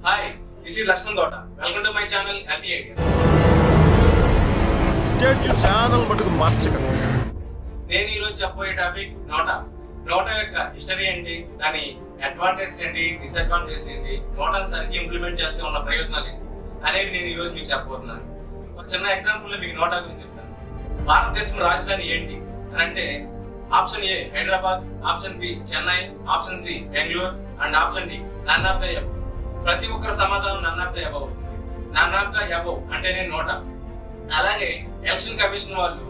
Hi, this is Lakshman Dota. Welcome to my channel LT Ideas. Stay tuned channel మటుకు మార్చకండి. నేను ఈ రోజు చెప్పబోయే టాపిక్ నోటా. నోటా యొక్క హిస్టరీ ఏంటి, దాని అడ్వాంటేజెస్ ఏంటి, డిసడ్వాంటేజెస్ ఏంటి, నోటాను సరిగ్గా ఇంప్లిమెంట్ చేస్తే ఉన్న ప్రయోజనాలు ఏంటి అనేవి నేను ఈ రోజు మీకు చెప్పబోతున్నాను. ఒక చిన్న ఎగ్జాంపుల్ లో మీకు నోటా గురించి చెప్తాను. భారతదేశం రాజధాని ఏంటి అని అంటే option A Hyderabad, option B Chennai, option C Bengaluru and option D none of the above. ప్రతి ఒక్కరి సమాధానం none of the above. None of the above అంటేనే నోటా. అలాగే ఎలక్షన్ కమిషన్ వాళ్ళు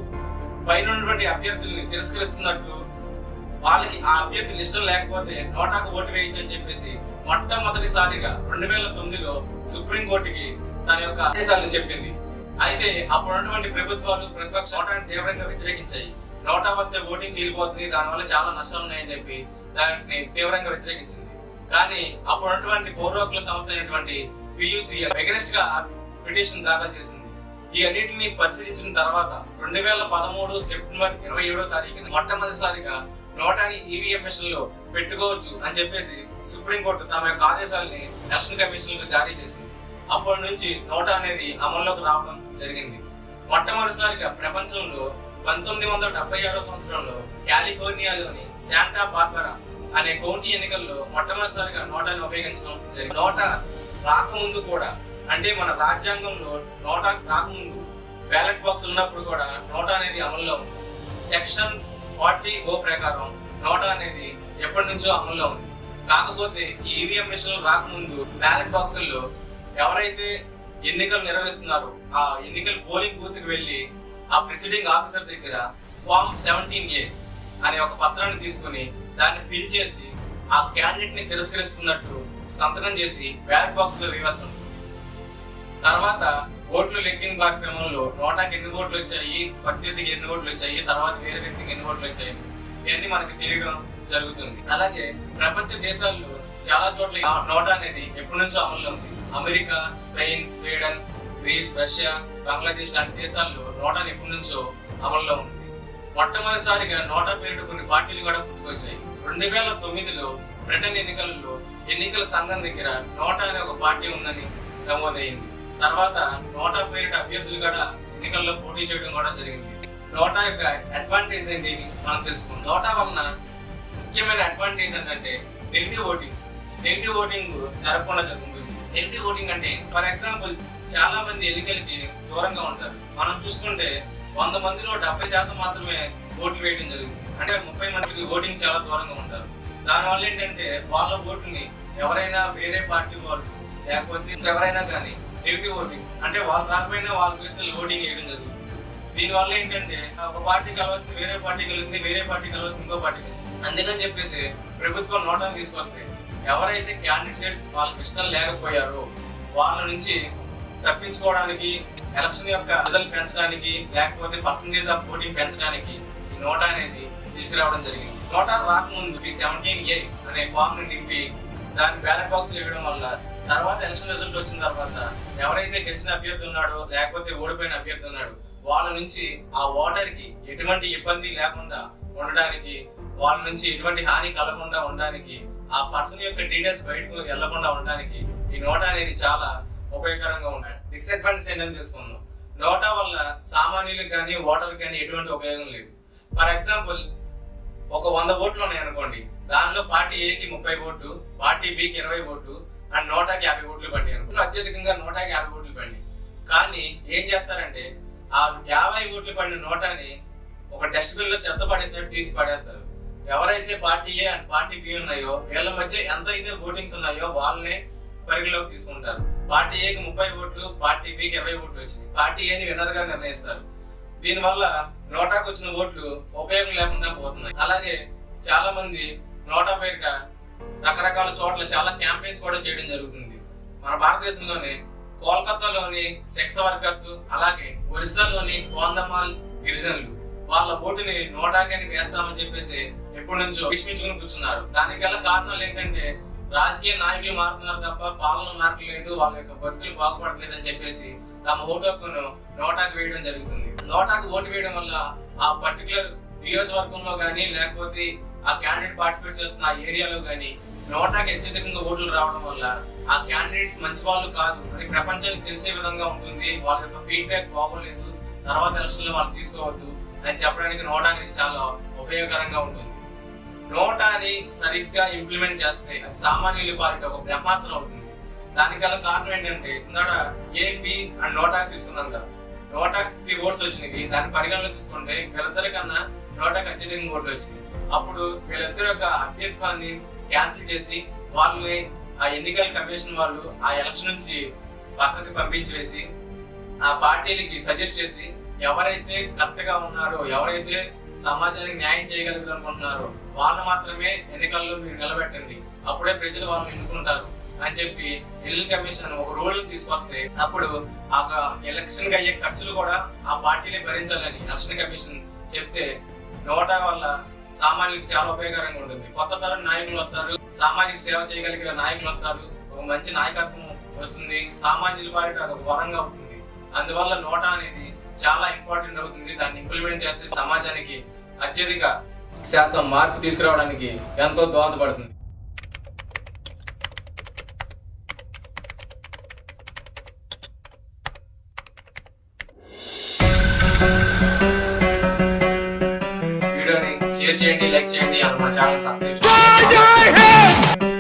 పైన ఉన్నటువంటి అభ్యర్థుల్ని తిరస్కరిస్తున్నట్టు, వాళ్ళకి ఆ అభ్యర్థులు ఇష్టం లేకపోతే నోటాకు ఓటు వేయించి అని చెప్పేసి మొట్టమొదటిసారిగా 2009లో సుప్రీంకోర్టుకి తన యొక్క ఆదేశాలను చెప్పింది. అయితే అప్పుడు ఉన్నటువంటి ప్రభుత్వాలు ప్రతిపక్ష నోటాను తీవ్రంగా వ్యతిరేకించాయి. నోటా వస్తే ఓటింగ్ చీలిపోతుంది, దానివల్ల చాలా నష్టాలు ఉన్నాయని చెప్పి దాన్ని తీవ్రంగా వ్యతిరేకించింది. కానీ అప్పుడు ఉన్నటువంటి పౌర హక్కుల సంస్థ అయినటువంటి పియుసి అగెన్స్ట్ గా పిటిషన్ దాఖలు చేసింది. ఈ అన్నింటినీ పరిశీలించిన తర్వాత 2013 సెప్టెంబర్ 27వ తారీఖున మొట్టమొదటిసారిగా నోటాని ఈవీఎం మిషన్ లో పెట్టుకోవచ్చు అని చెప్పేసి సుప్రీంకోర్టు తమ యొక్క ఆదేశాలని ఎలక్షన్ కమిషన్ కు జారీ చేసింది. అప్పటి నుంచి నోటా అనేది అమల్లోకి రావడం జరిగింది. మొట్టమొదటిసారిగా ప్రపంచంలో 1976వ సంవత్సరంలో కాలిఫోర్నియాలోని శాంటా బార్బరా అనే కౌంటీ ఎన్నికల్లో మొట్టమొదటిసారిగా నోటాని ఉపయోగించడం జరిగింది. నోటా రాకముందు కూడా, అంటే మన రాజ్యాంగంలో నోటా రాకముందు బ్యాలెట్ బాక్స్ ఉన్నప్పుడు కూడా నోటా అనేది అమల్లో ఉంది. సెక్షన్ 40O ప్రకారం నోటా అనేది ఎప్పటి నుంచో అమల్లో ఉంది. కాకపోతే ఈ ఈవీఎం మిషన్ రాకముందు బ్యాలెట్ బాక్సుల్లో ఎవరైతే ఎన్నికలు నిర్వహిస్తున్నారో ఆ ఎన్నికల పోలింగ్ బూత్ కి వెళ్లి ఆ ప్రిసైడింగ్ ఆఫీసర్ దగ్గర ఫామ్ 17A అనే ఒక పత్రాన్ని తీసుకుని దాన్ని ఫిల్ చేసి ఆ క్యాండిడేట్ ని తిరస్కరిస్తున్నట్టు సంతకం చేసి బ్యాలెట్ బాక్స్ లో వేయాల్సి ఉంటుంది. తర్వాత ఓట్లు లెక్కింగ్ కార్యక్రమంలో నోటాకి ఎన్ని ఓట్లు వచ్చాయి, ప్రత్యర్థికి ఎన్ని ఓట్లు వచ్చాయి, తర్వాత వేరే వ్యక్తికి ఎన్ని ఓట్లు వచ్చాయి, ఇవన్నీ మనకి తెలియడం జరుగుతుంది. అలాగే ప్రపంచ దేశాల్లో చాలా చోట్ల నోటా అనేది ఎప్పటి నుంచో అమల్లో ఉంది. America, Spain, Sweden, Greece, Russia, Bangladesh లాంటి దేశాల్లో నోటాని ఎప్పటి నుంచో అమల్లో ఉంది. మొట్టమొదటిసారిగా నోటా పేరిట కొన్ని పార్టీలు కూడా పుట్టుకొచ్చాయి. 2009లో బ్రిటన్ ఎన్నికలలో ఎన్నికల సంఘం దగ్గర నోటా అనే ఒక పార్టీ ఉందని నమోదైంది. తర్వాత నోటా పేరిట అభ్యర్థులు కూడా ఎన్నికల్లో పోటీ చేయడం కూడా జరిగింది. నోటా యొక్క అడ్వాంటేజ్ ఏంటి మనం తెలుసుకుందాం. నోటా వలన ముఖ్యమైన అడ్వాంటేజ్ ఏంటంటే నెగిటివ్ ఓటింగ్. నెగిటివ్ ఓటింగ్ జరగకుండా జరుగుతుంది. నెగిటివ్ ఓటింగ్ అంటే ఫర్ ఎగ్జాంపుల్ చాలా మంది ఎన్నికలకి దూరంగా ఉంటారు. మనం చూసుకుంటే 100 మందిలో 70% మాత్రమే ఓట్లు వేయడం జరుగుతుంది. అంటే 30 మందికి ఓటింగ్ చాలా దూరంగా ఉంటారు. దానివల్ల ఏంటంటే వాళ్ళ ఓటుని ఎవరైనా వేరే పార్టీ వాళ్ళు లేకపోతే ఎవరైనా కానీ నెగిటివ్ ఓటింగ్ అంటే వాళ్ళు రాకపోయినా వాళ్ళ కేసులు ఓటింగ్ వేయడం జరుగుతుంది. దీనివల్ల ఏంటంటే ఒక పార్టీ కలవస్తే వేరే పార్టీ కలుగుతుంది, వేరే పార్టీ కలవస్తే ఇంకో పార్టీ కలుస్తుంది. అందుకని చెప్పేసి ప్రభుత్వం నోటాను తీసుకొస్తే ఎవరైతే క్యాండిడేట్స్ వాళ్ళకి ఇష్టం లేకపోయారో వాళ్ళ నుంచి తప్పించుకోవడానికి, ఎలక్షన్ యొక్క రిజల్ట్ పెంచడానికి, లేకపోతే పర్సంటేజ్ ఆఫ్ ఓటింగ్ పెంచడానికి ఈ నోటా అనేది తీసుకురావడం జరిగింది. నోటా రాకముందు 17A అనే ఫామ్ ని నింపి దాన్ని బ్యాలెట్ బాక్స్ లో ఇవ్వడం వల్ల తర్వాత ఎలక్షన్ రిజల్ట్ వచ్చిన తర్వాత ఎవరైతే గెలిచిన అభ్యర్థి ఉన్నాడో లేకపోతే ఓడిపోయిన అభ్యర్థి ఉన్నాడో వాళ్ళ నుంచి ఆ ఓటర్ కి ఎటువంటి ఇబ్బంది లేకుండా ఉండడానికి, వాళ్ళ నుంచి ఎటువంటి హాని కలగకుండా ఉండడానికి, ఆ పర్సన్ యొక్క డీటెయిల్స్ బయటకు వెళ్లకుండా ఉండడానికి ఈ నోటా అనేది చాలా ఉపయోగకరంగా ఉన్నాయి. డిసడ్వాంటేజ్ ఏంటని తెలుసుకుందాం. నోటా వల్ల సామాన్యులకు కానీ ఓటర్కి కానీ ఎటువంటి ఉపయోగం లేదు. ఫర్ ఎగ్జాంపుల్ ఒక 100 ఓట్లు ఉన్నాయి అనుకోండి, దానిలో పార్టీ ఏకి 30 ఓట్లు, పార్టీ బికి 20 ఓట్లు అండ్ నోటాకి 50 ఓట్లు పడినాయి అనుకోండి. అత్యధికంగా నోటాకి 50 ఓట్లు పడినాయి. కానీ ఏం చేస్తారంటే ఆ 50 ఓట్లు పడిన నోటాని ఒక డస్ట్బిన్ లో చెత్త పడేసినట్టు తీసి పడేస్తారు. ఎవరైతే party A and party B ఉన్నాయో వీళ్ళ మధ్య ఎంత అయితే ఓటింగ్స్ ఉన్నాయో వాళ్ళనే పరిగణలోకి తీసుకుంటారు. పార్టీ ఏకి 30 ఓట్లు, పార్టీ బికి 20 ఓట్లు వచ్చింది. పార్టీ ఏని విన్నర్ గా నిర్ణయిస్తారు. దీనివల్ల నోటాకు వచ్చిన ఓట్లు ఉపయోగం లేకుండా పోతున్నాయి. అలాగే చాలా మంది నోటా పేరిట రకరకాల చోట్ల చాలా క్యాంపెయిన్స్ కూడా చేయడం జరుగుతుంది. మన భారతదేశంలోనే కోల్కతాలోని సెక్స్ వర్కర్స్, అలాగే ఒరిస్సాలోని కోందమాల్ గిరిజనులు వాళ్ళ ఓటుని నోటాకని వేస్తామని చెప్పేసి ఎప్పటి నుంచో విస్మించుకుని కూర్చున్నారు. దానికి గల కారణాలు ఏంటంటే రాజకీయ నాయకులు మారుతున్నారు తప్ప పాలన మారట్లేదు, వాళ్ళ యొక్క బతుకులు బాగుపడట్లేదు అని చెప్పేసి తమ ఓటు హక్కును నోటాకు వేయడం జరుగుతుంది. నోటాకు ఓటు వేయడం వల్ల ఆ పర్టికులర్ నియోజకవర్గంలో కానీ లేకపోతే ఆ క్యాండిడేట్ పార్టిసిపేట్ చేస్తున్న ఆ ఏరియాలో కానీ నోటాకి అత్యధికంగా ఓట్లు రావడం వల్ల ఆ క్యాండిడేట్స్ మంచి వాళ్ళు కాదు అని ప్రపంచానికి తెలిసే విధంగా ఉంటుంది. వాళ్ళ యొక్క ఫీడ్బ్యాక్ బాగోలేదు, తర్వాత ఎలక్షన్ లో వాళ్ళు తీసుకోవద్దు అని చెప్పడానికి నోటా అనేది చాలా ఉపయోగకరంగా ఉంటుంది. నోటాని సరిగ్గా ఇంప్లిమెంట్ చేస్తే అది సామాన్యుల పాలిట ఒక బ్రహ్మాస్త్రం అవుతుంది. దానికి గల కారణం ఏంటంటే ఇందాక ఏ బి అండ్ నోటాకి తీసుకున్నాం కదా, నోటాకి 50 ఓట్స్ వచ్చినాయి. దాన్ని పరిగణలో తీసుకుంటే వీళ్ళిద్దరి కన్నా నోటాకి అత్యధికంగా ఓట్లు వచ్చినాయి. అప్పుడు వీళ్ళిద్దరి యొక్క అభ్యర్థాన్ని క్యాన్సిల్ చేసి వాళ్ళని ఆ ఎన్నికల కమిషన్ వాళ్ళు ఆ ఎలక్షన్ నుంచి పక్కకి పంపించి వేసి ఆ పార్టీలకి సజెస్ట్ చేసి ఎవరైతే కరెక్ట్ గా ఉన్నారో, ఎవరైతే సమాజానికి న్యాయం చేయగలుగుతారు అనుకుంటున్నారో వాళ్ళు మాత్రమే ఎన్నికల్లో మీరు నిలబెట్టండి, అప్పుడే ప్రజలు వాళ్ళని ఎన్నుకుంటారు అని చెప్పి ఎన్నికల కమిషన్ ఒక రూల్ తీసుకొస్తే అప్పుడు ఆ ఎలక్షన్ కి అయ్యే ఖర్చులు కూడా ఆ పార్టీలే భరించాలని ఎలక్షన్ కమిషన్ చెప్తే నోటా వల్ల సామాన్యులకు చాలా ఉపయోగకరంగా ఉంటుంది. కొత్త తరం నాయకులు వస్తారు, సామాజిక సేవ చేయగలిగే నాయకులు వస్తారు, ఒక మంచి నాయకత్వం వస్తుంది, సామాన్యుల పాలిట అది ఒక వరంగా ఉంటుంది. అందువల్ల నోటా అనేది చాలా ఇంపార్టెంట్ అవుతుంది. దాన్ని ఇంప్లిమెంట్ చేస్తే సమాజానికి అత్యధిక శాతం మార్పు తీసుకురావడానికి ఎంతో దోహదపడుతుంది. వీడియోని షేర్ చేయండి, లైక్ చేయండి, మా ఛానల్ సబ్స్క్రైబ్ చేయండి.